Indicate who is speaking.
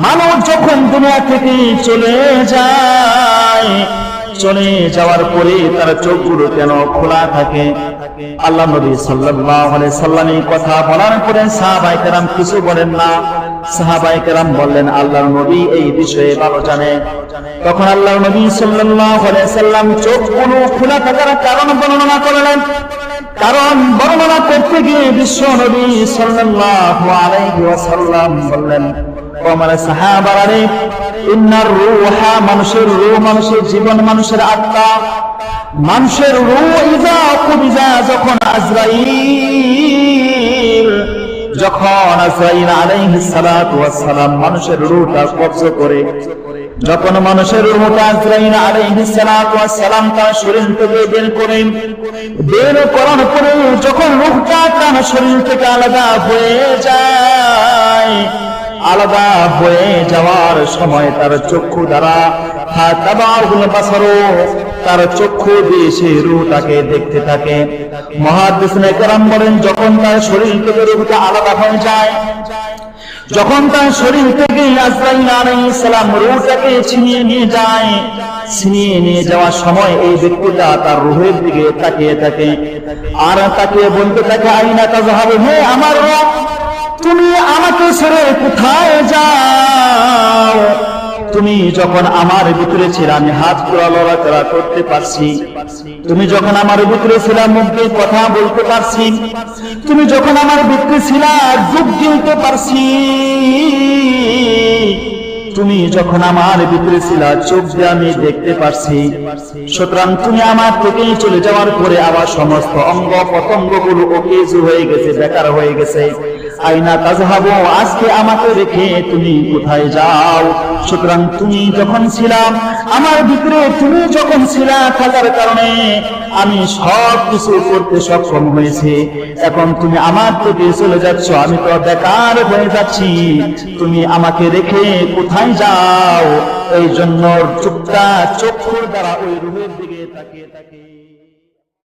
Speaker 1: মানুষ যখন দুনিয়া থেকে চলে যায়, চলে যাওয়ার পরে তার চোখগুলো কেন খোলা থাকে? আল্লাহ নবী সাল্লাল্লাহু আলাইহি সাল্লাম এই কথা বলার পরে সাহাবায়ে কেরাম কিছু বলেন না। সাহাবায়ে কেরাম বললেন, আল্লাহর নবী এই বিষয়ে ভালো জানে। তখন আল্লাহর নবী সাল্লাল্লাহু আলাইহি সাল্লাম চোখগুলো খোলা থাকার কারণ বর্ণনা করলেন। কারণ বর্ণনা করতে গিয়ে বিশ্ব নবী সাল্লাল্লাহু আলাইহি ওয়াসাল্লাম বললেন, ও আমার সাহাবারা রে, ইন্নার রূহা, মানুষের রূহ, মানুষের জীবন, মানুষের আত্মা, মানুষের রূহ ইযা কুবিজা, যখন আজরাইল আলাইহিস সালাতু ওয়াস সালাম মানুষের রূহটা কবজ করে, যখন মানুষের রূহটা আজরাইল আলাইহিস সালাতু ওয়াস সালাম তার শরীর থেকে বের করার পরে যখন রূহটা তার শরীর থেকে আলাদা হয়ে যায়, আলাদা হয়ে যাওয়ার সময় তার চক্ষু দ্বারা তার চক্ষু দিয়ে সেই রূহটাকে দেখতে থাকে। মুহাদ্দিসিনে কেরাম বলেন, যখন তার শরীর থেকে রূহটা আলাদা হয়ে যায়, যখন তার শরীর থেকে আজরাইল আলাইহিস সালাম রূহটাকে ছিনিয়ে নিয়ে যায়, ছিনিয়ে নিয়ে যাওয়ার সময় এই ব্যক্তিটা তার রূহের দিকে তাকিয়ে থাকে, আর তাকিয়ে বলতে থাকে, আইনা তাযহাবু, হে আমার রূহ, তুমি আমাকে ছেড়ে কোথায় যাও? তুমি যখন আমার ভিতরে ছিলে আমি হাত লড়াচড়া করতে পারছি, তুমি যখন আমার ভিতরে ছিলে মুখ দিয়ে কথা বলতে পারছি, তুমি যখন আমার ভিতরে ছিলে যুগ গিলতে পারছি, তুমি যখন আমার ভিতরে ছিলে চোখ দিয়ে আমি দেখতে পারছি, সুতরাং তুমি আমার থেকে চলে যাওয়ার পরে আমার সমস্ত অঙ্গ প্রত্যঙ্গ গুলো অকেজু হয়ে গেছে, বেকার হয়ে গেছে। আইনা তাযহাবু, আজকে আমাকে রেখে তুমি কোথায় যাও? সুতরাং তুমি যখন ছিলাম আমার ভিতরে, তুমি যখন ছিলা থাকার কারণে আমি সব কিছু করতে সক্ষম হয়েছি। এখন তুমি আমার থেকে চলে যাচ্ছ, আমি তো বেকার হয়ে যাচ্ছি, তুমি আমাকে রেখে কোথায় যাও? এই জন্য চোখটা চক্ষুর দ্বারা ওই রূহের দিকে তাকিয়ে থাকে।